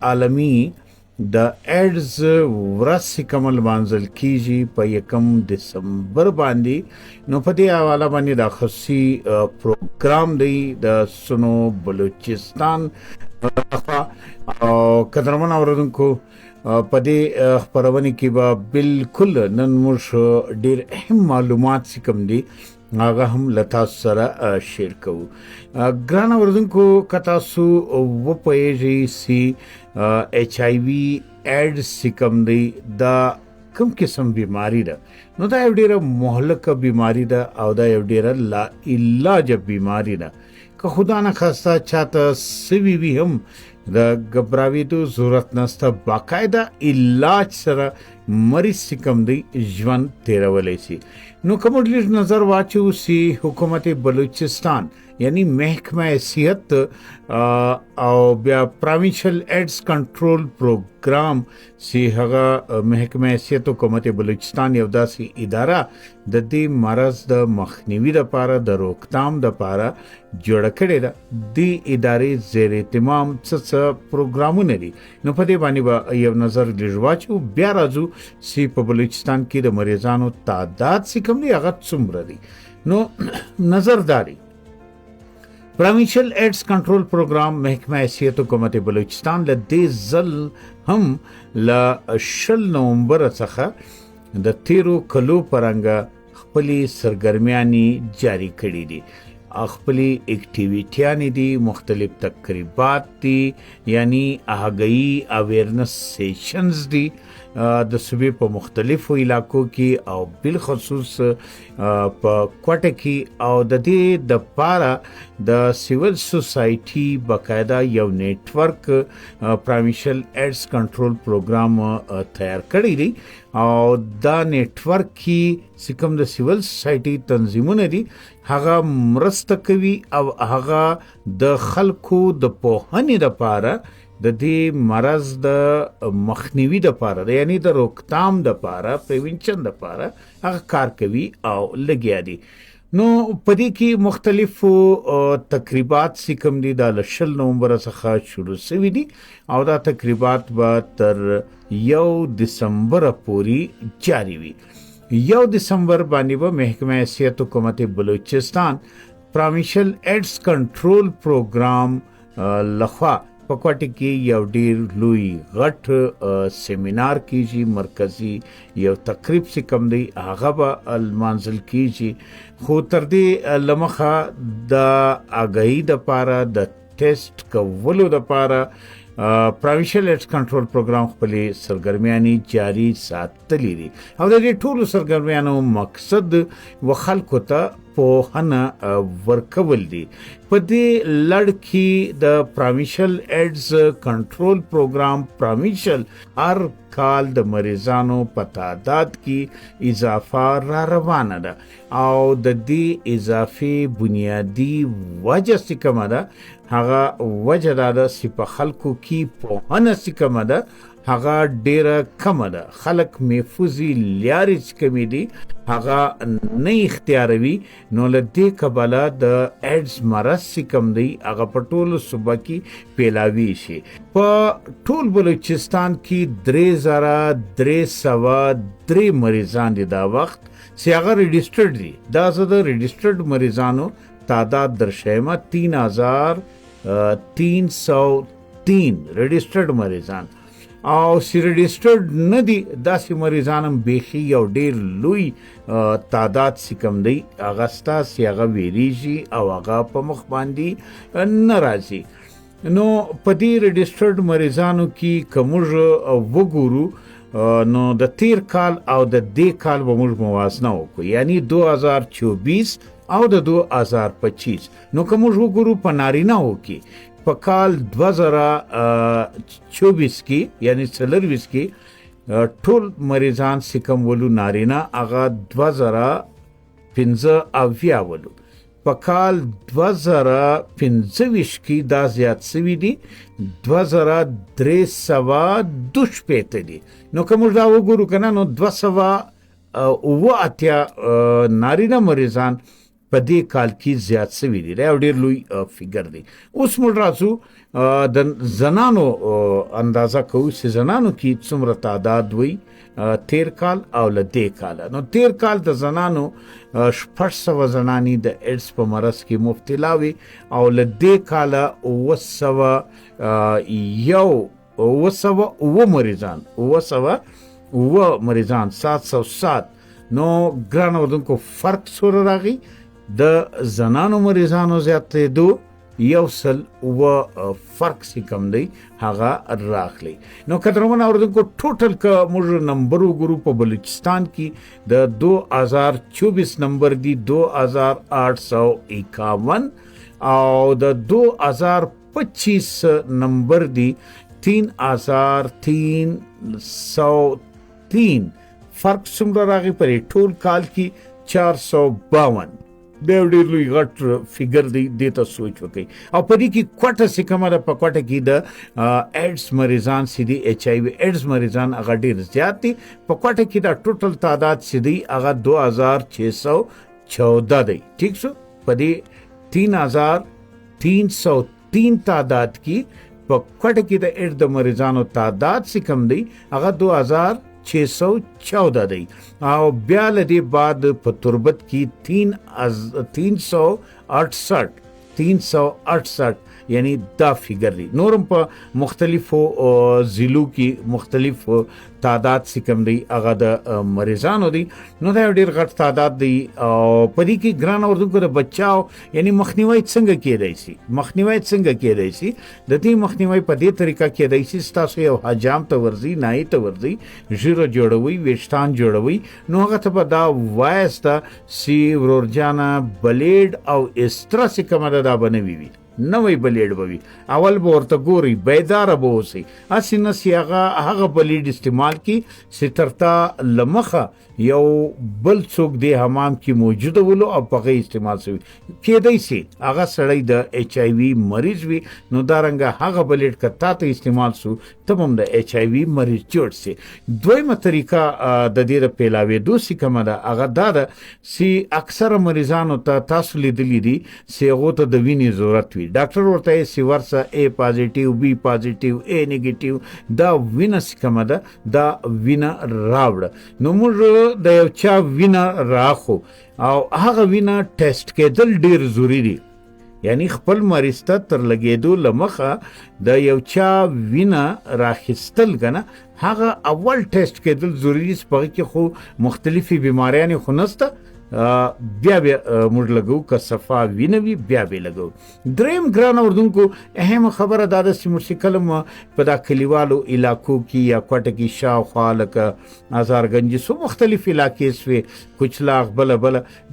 عالمي د ایډز ورځ چې کوم لمانځل کیږي په 1 دسمبر باندې، نو په دې حواله باندې د خصوصي پروګرام دی د سنو بلوچستان او قدرمن اوریدونکو په دې خپرونه کې به بالکل نن موږ ډېر اهم معلومات چې کوم دي هغه هم له تاسو سره شیر کوو. ګران اوریدونکو که تاسو وپوهیږئ چې HIV ایډز چې کوم دی دا کوم قسم بیماری ده، نو دا یو ډېره مهلکه بیماری ده او دا یو ډېره لا علاج بیماری ده. که خدا نخواسته چاته سوي وي هم د غبراوېدو ضرورت نشته، باقاعده علاج سره مریض چې کوم دی ژوند تیرولی شي. نو که موږ لږ نظر واچو چې حکومت بلوچستان یعنی محکمه صحت او بیا پروینشل ایډز کنټرول پروګرام چې هغه محکمه صحت حکومت بلوچستان یو داسې اداره د دې مرض د مخنیوي لپاره د روکتام لپاره جوړه کړې ده. دې ادارې زیر اهتمام څه پروګرامونه دي، نو په دې باندې به یو نظر لږ واچو، بیا راځو چې په بلوچستان کې د مریضانو تعداد چې کوم دی هغه څومره دی. نو نظرداری پروینشل ایډز کنټرول پروګرام محکمه صحت حکومت بلوچستان له دې ځل هم له 20 نومبر څخه د 13 کلو پرنګه خپلې سرګرمیانې جاری کړي دي. خپلې اکټیویټیانې دي، مختلف تقریبات دي، یعنی آګاهي اویرنس سیشنز دي د صوبې په مختلفو علاقو کې او بالخصوص په کوټه کې، او د دې د پاره د سیول سوسایټي باقاعده یو نیټورک پروینشل ایډز کنټرول پروګرام تیار کړی دی. او دا نیټورک کې چې کوم د سیول سوسایټي تنظیمونه دي هغه مرسته کوي او هغه د خلکو د پوهنې لپاره د دې مرض د مخنیوي لپاره یعنی د روکتام لپاره پریونشن لپاره هغه کار کوي او لګیا دي. نو په دې کې مختلفو تقریبات چې کوم دي د 20 نومبر څخه شروع شوي دي او دا تقریبات به تر 1 دسمبر پورې جاری وي. 1 دسمبر باندې به محکمه صحت حکومت بلوچستان پروینشل ایډز کنټرول پروګرام لخوا په کوټه کې یو ډیر لوی غټ سیمینار کیږي، مرکزی یو تقریب چې کوم دی هغه به المنزل کیږي. خو تر دې لمخه د آګاهي د پاره د ټیسټ کولو د پاره پروینشل ایډز کنټرول پروګرام خپلې سرګرمیانې جاری ساتلې دي او د دې ټولو سرګرمیانو مقصد و خلکو ته پوهنه ورکول دي. په دې لړ کې د پروینشل ایډز کنټرول پروګرام پروینشل هر کال د مریضانو په تعداد کې اضافه را روانه ده او د دې اضافي بنیادی وجه څه کومه ده، هغه وجه دا ده چې په خلکو کې پوهنه څه کومه ده هغه ډیره کمه ده. خلک محفوظي لارې چې کمې دي هغه نه اختیاروي، نو له دې کبله د ایډز مرض چې کم دی هغه په ټولو صوبه کې پیلاوي شي. په ټول بلوچستان کې 3303 مریضان دي دا وخت چې هغه رجسټرډ دي. دا زه د رجسټرډ مریضانو تعداد درشایمه 3303 رجسټرډ مریضان او سی رجسټرډ نه دي داسې مریضان هم بیخي یو ډیر لوی تعداد چې کوم دی هغه ستا چې هغه ویریږي او هغه په مخ باندې نه راځي. نو په دې رجسټرډ مریضانو کې که موږ وګورو نو د تیر کال او د دې کال به موږ موازنه وکړو، یعنی 2024 او د 2025. نو که موږ وګورو په نارینه‌و کې په کال 2024 کې یعنی 24 کې ټول مریضان چې کوم ولو نارینه هغه 2015 ولو، په کال 2025 کې دا زیات شوي دي 2362 دي. نو که موږ دا وګورو که نه نو 280 نارینه مریضان په دې کال کې زیات شوي دي. دا یو ډېر لوی فیګر دی. اوس موږ راځو د زنانو اندازه کوو چې زنانو کې څومره تعداد وي تیر کال او له دې کاله. نو تیر کال د زنانو 600 زنانې د ایډز په مرض کې مبتلا وي او له دې کاله 900 مریضان 707. نو ګران اردوونکو فرق سره راغی د زنانو مریضانو زیاتېدو 100 فرق سی کم دی هغه راغلی. نو قدرمن اوردونکو ټوټل که موږ نمبر وګورو په بلوچستان کې د 2024 نمبر دی 2851 او د 2025 نمبر دی 3303. فرق څومره راغی په ټول کال کې 452. دا ډېر لوی غټ فیګر دی. دې ته سوچ وکړئ او په دې کې کوټه چې کومه ده په کوټه کې د ایډز مریضان چې دي HIV ایډز مریضان هغه ډېر زیات دي. په کوټه کې دا ټوټل تعداد چې دی هغه 2614 دی. ٹھیک شو. په دې 3303 تعداد کې په کوټه کې د ایډز د مریضانو تعداد چې کم دی هغه 2614 دی. او بیا له دې بعد په تربت کې 368 یعنی دا فیګر دی. نورم په مختلفو ضلعو کې مختلف تعداد چې کوم دی هغه د مریضانو دی. نو دا ډېر غټ تعداد دی. او په دې کې ګران اردوونکو د بچاو یعنی مخنیوي څنګه کېدای شي. د دې مخنیوي په دې طریقه کېدای شي ستاسو یو حجام ته ورځي نای ته ورځي ژیره جوړوي ویښتان جوړوي نو هغه ته به دا وایسته سی ورورجانه بلیډ او استرا چې کومه ده دا به نوي وي. نوی بلیډ به وي. اول به ورته ګورئ بیداره به اوسئ. هسې نه چې هغه بلیډ استعمال کړي چې تر تا له مخه یو بل څوک دې حمام کې موجوده ولو او په هغه استعمال شوي. کېدای شي هغه سړی د HIV مریض وي نو دارنګه هغه بلیډ که تا ته استعمال شو ته هم د HIV مریض جوړ شي. دویمه طریقه د دې د پیلاوېدو چې کومه ده هغه دا ده چې اکثره مریضانو ته تاسو لیدلی دي چې هغو ته د وینې ضرورت وي. ډاکټر ورته یې چې ورسه A پازیټیو B پازیټیو A نیګیټیو دا وینه چې کومه ده دا وینه راوړه. نو موږ د یو چا وینه راخو او هغه وینه ټیسټ کېدل ډېر ضروري دي. یعنی خپل مریض ته تر لګېدو له مخه د یو چا وینه راخیستل کنه هغه اول ټیسټ کېدل ضروري دي. په هغې کې خو مختلفې بیماریانې خو نسته. بیا موږ لګو که صفا وینه وي بیا به لګو. دریم ګران اردوونکو اهم خبره دا ده چې موږ چې کله په دا کلیوالو علاقو کې یا کوټه کې شاوخوا لکه هزارګنج سو مختلف علاقې سوې کوچلاغ بله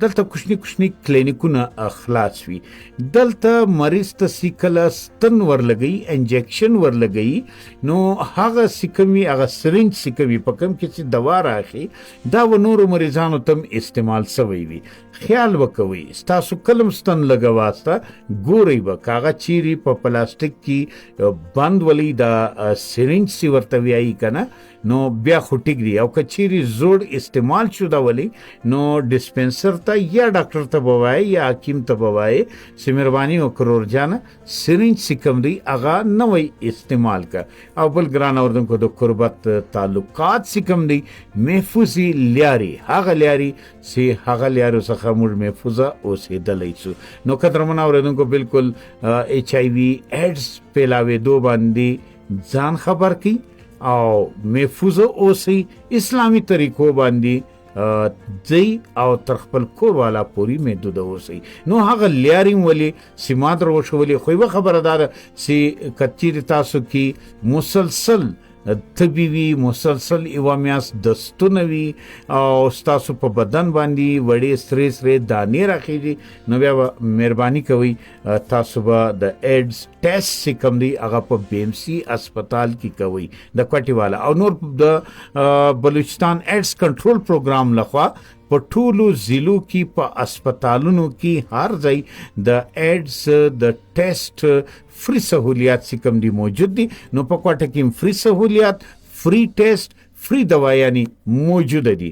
دلته کوچني کلینیکونه خلاص وي. دلته مریض ته چې کله ستن ورلګوي انجکشن ورلګوي نو هغه چې کوم وي هغه سرنج چې کوي په کوم کې چې دوا راخي دا و نورو مریضانو تم استعمال سوی وي. خیال وکوي ستاسو کلم ستن لګواسته ګورئ به کاغه چیرې په پلاستیک کې بند ولی دا سرنج سی ورته وایي کنه نو بیا خو ټیک دی. او که چیرې زوړ استعمال شوه ولی نو ډسپنسر ته یا ډاکټر ته به وایي یا حکیم ته به وایي چې مهرباني وکړه ورجانه سرنج چې کوم دی هغه نوی استعمال که. او بل ګران اردوونکو د قربت تعلقات چې کوم دی محفوظي لیاري هغه لیاري چې هغه لیارو څخه موږ محفوظه اوسېدلی شو. نو قدرمن اورېدونکو بالکل HIV ایډز پیلاوېدو باندې ځان خبر کړي او محفوظه اوسئ. اسلامي طریقو باندې ځئ او تر خپل کور والا پورې محدوده اوسئ. نو هغه لیارې ولې سیما در وشولې خو یوه خبره دا ده چې که چیرې تاسو کې مسلسل تبي وي مسلسل یوه میاشت دستونه وي او ستاسو په بدن باندې وړې سرې دانې راخیږي نو بیا به مهرباني کوئ تاسو به د ایډز ټیسټ چې کوم دی هغه په BMC اسپتال کې کوئ د کوټې والا. او نور د بلوچستان ایډز کنټرول پروګرام لخوا په ټولو ضلعو کې په اسپتالونو کې هر ځای د ایډز د ټیسټ فری سہولیات چې کوم دي موجود دي. نو په کوټه کې فری سہولیات فری ټیسټ فری دوا یعنی موجوده دي.